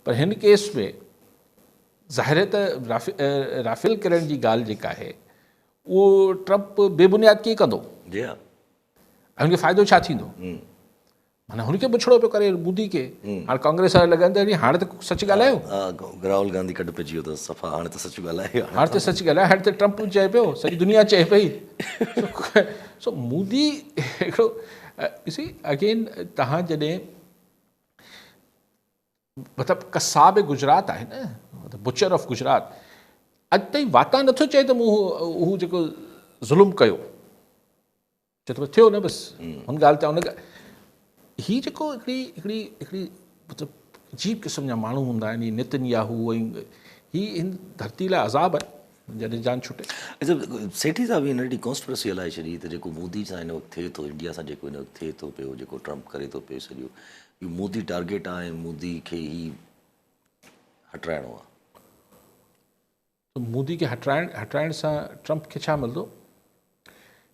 S2: पर हिन केस में ज़ाहिर त राफेल किरण जी ॻाल्हि जेका आहे उहो ट्रंप बेबुनियाद कीअं कंदो,
S1: जी हा,
S2: ऐं हुनखे फ़ाइदो छा थींदो? माना हुनखे पुछड़ो पियो करे मोदी खे। हाणे कांग्रेस वारा लॻनि था हाणे त सच ॻाल्हायो,
S1: राहुल गांधी कॾहिं पइजी वियो अथसि सफ़ा, हाणे त सच ॻाल्हाए,
S2: हाणे त सच ॻाल्हाए, हाणे त ट्रंप चए पियो, सॼी दुनिया चए पई। सो मोदी हिकिड़ो ॾिसी अगेन, तव्हां जॾहिं मतिलबु कसाब गुजरात आहे न, मतिलबु बुचर ऑफ गुजरात, अॼु ताईं वाता नथो चए त मूं हू जेको ज़ुल्म कयो, चए थो थियो न बसि हुन ॻाल्हि ते। हुन हीअ जेको हिकिड़ी मतिलबु अजीब क़िस्म जा माण्हू हूंदा आहिनि, नेतन्याहू, ऐं हीअ हिन धरती लाइ अज़ाब आहे जॾहिं जान छुटे।
S1: अच्छा सेठी साहिब हिन ॾींहुं कॉन्स्पिरेसी हलाए छॾी त जेको मोदी सां हिन वक़्तु थिए थो, इंडिया सां जेको हिन वक़्तु थिए थो पियो, जेको ट्रंप करे थो पियो सॼो, इहो मोदी टारगेट आहे, मोदी खे ई हटाइणो आहे।
S2: मोदी खे हटाइण सां ट्रंप खे छा मिलंदो?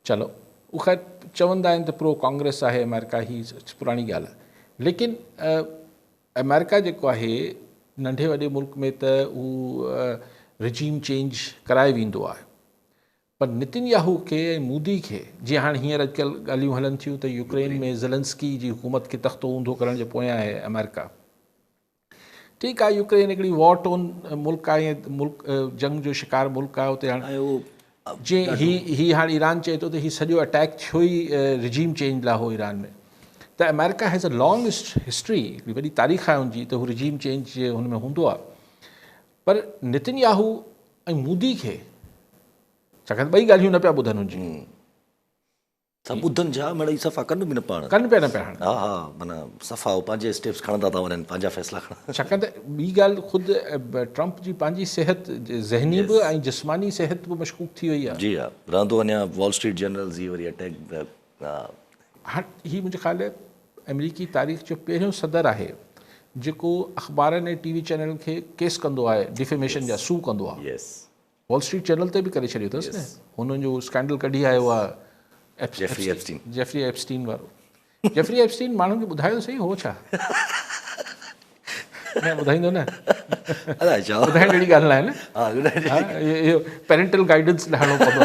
S2: चलो उहो ख़ैर चवंदा आहिनि त प्रो कांग्रेस आहे अमेरिका, ही पुराणी ॻाल्हि आहे। लेकिन अमेरिका जेको आहे नंढे वॾे मुल्क में त उहो रिजीम चेंज कराए वेंदो आहे, पर नितिनयाहू खे ऐं मोदी खे, जीअं हाणे हींअर अॼुकल्ह ॻाल्हियूं हलनि थियूं त यूक्रेन में ज़ेलेंस्की जी हुकूमत खे तख़्तो ऊंधो करण जे पोयां आहे अमेरिका। ठीकु आहे, यूक्रेन हिकिड़ी वॉर टोन मुल्क आहे, मुल्क जंग जो शिकार मुल्क आहे, उते हाणे जीअं ही हाणे ईरान चए थो त हीउ सॼो अटैक थियो ई रिजीम चेंज लाइ हो ईरान में, त America has a long history, हिकिड़ी वॾी तारीख़ आहे हुनजी, त हू रिजीम चेंज जे हुन में हूंदो आहे। पर नितिनयाहू ऐं मोदी खे, छाकाणि ॿई ॻाल्हियूं न पिया ॿुधनि हुनजी,
S1: सभु ॿुधनि छा मिड़ई सफ़ा कनि बि न पाण,
S2: कनि पिया न पिया हाणे।
S1: हा हा, माना सफ़ा पंहिंजे स्टेप्स खणंदा था वञनि, पंहिंजा फ़ैसिला खणनि।
S2: छाकाणि त ॿी ॻाल्हि ख़ुदि ट्रंप जी पंहिंजी सिहत ज़हनी बि ऐं जिस्मानी सिहत बि मशकूक थी वई आहे।
S1: जी हा, रहंदो अञा वॉल स्ट्रीट जर्नल्स जी वरी अटैक।
S2: हाणे हीअ मुंहिंजे ख़्याल आहे अमरीकी तारीख़ जो पहिरियों सदर आहे जेको अख़बारनि ऐं TV चैनल खे केस कंदो आहे, डिफेमेशन जा सू कंदो आहे। वॉल स्ट्रीट जर्नल ते बि करे छॾियो अथसि न, हुननि जो स्कैंडल कढी आयो आहे जेफरी एप्स्टीन वारो। जेफरी एप्स्टीन माण्हुनि खे ॿुधायो सही हो छा? न ॿुधाईंदो न, ॿुधाइण अहिड़ी ॻाल्हि न आहे न, इहो पेरेंटल गाइडेंस ॾियणो पवंदो।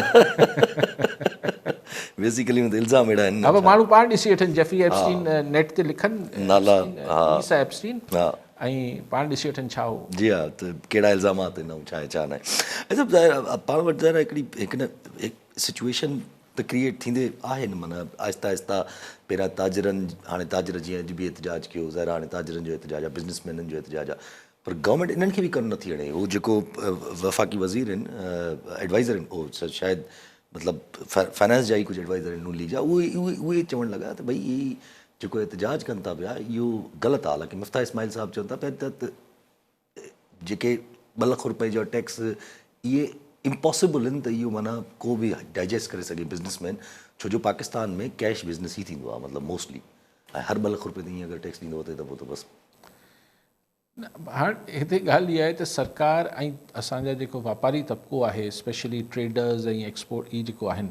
S1: बेसिकली इल्ज़ाम अहिड़ा आहिनि।
S2: हा, माण्हू पाण ॾिसी वठनि, जेफरी एप्स्टीन नेट ते लिखनि
S1: नाला,
S2: ईसा एप्स्टीन, ऐं पाण ॾिसी वठनि छा हो।
S1: जी हा, त कहिड़ा इल्ज़ामात आहिनि ऐं छा आहे छा न आहे। अच्छा पाण वटि ज़रा हिकिड़ी सिचुएशन त क्रिएट थींदे आहे न, माना आहिस्ता आहिस्ता पहिरियां ताजिरनि, हाणे ताजिर जीअं अॼु बि एतिजाज कयो, ज़रा हाणे ताजिरनि जो एतिजाज आहे, बिज़नेसमैननि जो एतिजाज आहे, पर गवर्नमेंट इन्हनि खे बि कमु नथी हणे। उहो जेको वफ़ाक़ी वज़ीर आहिनि, एडवाइज़र आहिनि, उहो शायदि मतिलबु फाइनेंस जा ई कुझु एडवाइज़र आहिनि नून लीग जा, उहे चवणु लॻा त भई इहे जेको एहतजाज कनि था पिया इहो ग़लति आहे। हालांकि मुफ्ता इस्माइल साहब चवनि था पिया त जेके 2 लख रुपए जा टैक्स इहे इम्पॉसिबल आहिनि, त इहो माना को बि डाइजेस्ट करे सघे बिज़नेसमैन, छो जो पाकिस्तान में कैश बिज़नेस ई थींदो आहे मतिलबु मोस्टली। ऐं हर 2 लख रुपए ते ईअं अगरि टैक्स ॾींदो त पोइ त बसि।
S2: हाणे हिते ॻाल्हि इहा आहे त सरकार ऐं असांजा जेको वापारी तबिको आहे, स्पेशली ट्रेडर्स ऐं एक्सपोर्ट, इहे जेको आहिनि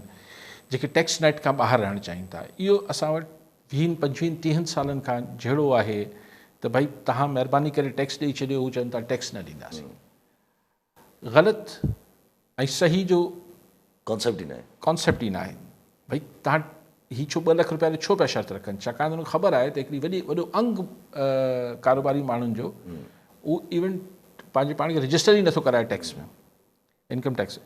S2: जेके टैक्स नेट खां ॿाहिरि रहणु चाहिनि था, इहो असां वटि 20, 25, 30 सालनि खां जहिड़ो आहे त भई तव्हां महिरबानी करे टैक्स ॾेई छॾियो, हू चवनि था टैक्स न ॾींदासीं। ग़लति ऐं सही जो
S1: कॉन्सेप्ट ई न आहे।
S2: भई तव्हां ही छो 2 लख रुपया छो पिया शर्त रखनि, छाकाणि त उनखे ख़बर आहे त हिकिड़ी वॾो अंग कारोबारी माण्हुनि जो उहो इवन पंहिंजे पाण खे रजिस्टर ई नथो कराए टैक्स में, इनकम टैक्स।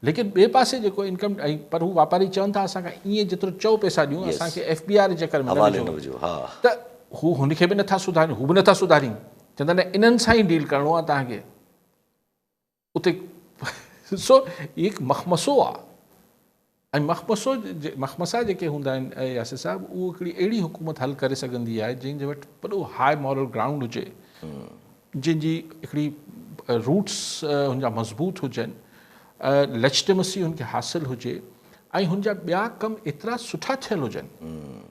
S2: लेकिन ॿिए पासे जेको इनकम, ऐं पर हू वापारी चवनि था असांखां ईअं जेतिरो चओ पैसा ॾियूं, असांखे FBR जे चकर में त हू हुनखे बि नथा सुधारियूं, हू बि नथा सुधारियूं, चवंदा न इन्हनि सां ई डील करिणो आहे तव्हांखे उते। सो इहो हिकु मखमसो आहे, ऐं मखमसा जेके हूंदा आहिनि यासिर साहिबु, उहो हिकिड़ी अहिड़ी हुकूमत हल करे सघंदी आहे जंहिंजे वटि वॾो हाई मॉरल ग्राउंड हुजे, जंहिंजी हिकिड़ी रूट्स हुनजा मज़बूत हुजनि, लेजिटिमेसी हुनखे हासिलु हुजे, ऐं हुनजा ॿिया कम एतिरा सुठा थियल हुजनि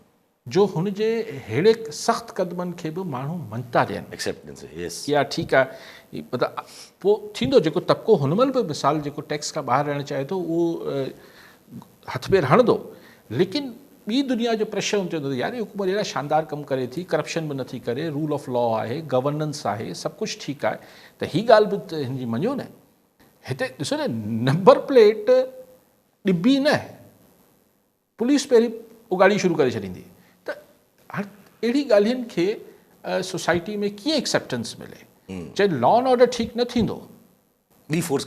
S2: जो हुनजे अहिड़े सख़्तु क़दमनि खे बि माण्हू मञता ॾियनि, एक्सेप्टेंस। या ठीकु आहे, मतिलबु पोइ थींदो जेको तबिको हुन महिल बि मिसाल जेको टैक्स खां ॿाहिरि रहणु चाहे थो उहो हथ पेर हणंदो, लेकिन ॿी दुनिया जो प्रेशर हुन चवंदो यार हुकूमत अहिड़ा शानदार कमु करे थी, करप्शन बि नथी करे, रूल ऑफ लॉ आहे, गवर्नेंस आहे, सभु कुझु ठीकु आहे, त हीअ ॻाल्हि बि त हिनजी मञो न। हिते ॾिसो न, नंबर प्लेट ॾिबी न, पुलिस पहिरीं उगाड़ी शुरू करे छॾींदी। त हाणे अहिड़ी ॻाल्हियुनि खे सोसाइटी में कीअं एक्सेप्टेंस मिले, चाहे लॉ एंड ऑर्डर ठीकु न थींदो,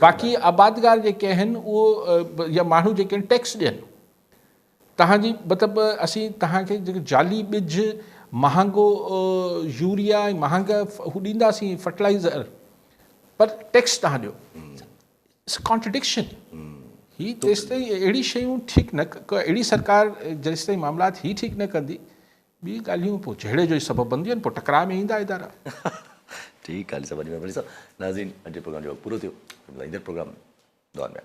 S2: बाक़ी आबादगार जेके आहिनि उहो या माण्हू जेके आहिनि टैक्स ॾियनि, तव्हांजी मतिलबु असीं तव्हांखे जेके जाली ॿिज, महांगो यूरिया ऐं महांगा हू ॾींदासीं फर्टिलाइज़र, पर टैक्स तव्हां ॾियो, इट्स कॉन्ट्रडिक्शन। ही तेसिताईं अहिड़ी शयूं ठीकु न, अहिड़ी सरकार जेसिताईं मामलात ही ठीकु न कंदी, ॿी ॻाल्हियूं पोइ जहिड़े जो ई सबबु बनदियूं आहिनि, पोइ टकराव में ईंदा इदारा।
S1: ठीकु आहे, सभु नाज़रीन, अॼु प्रोग्राम जो पूरो थियो, ईंदड़ प्रोग्राम दौर में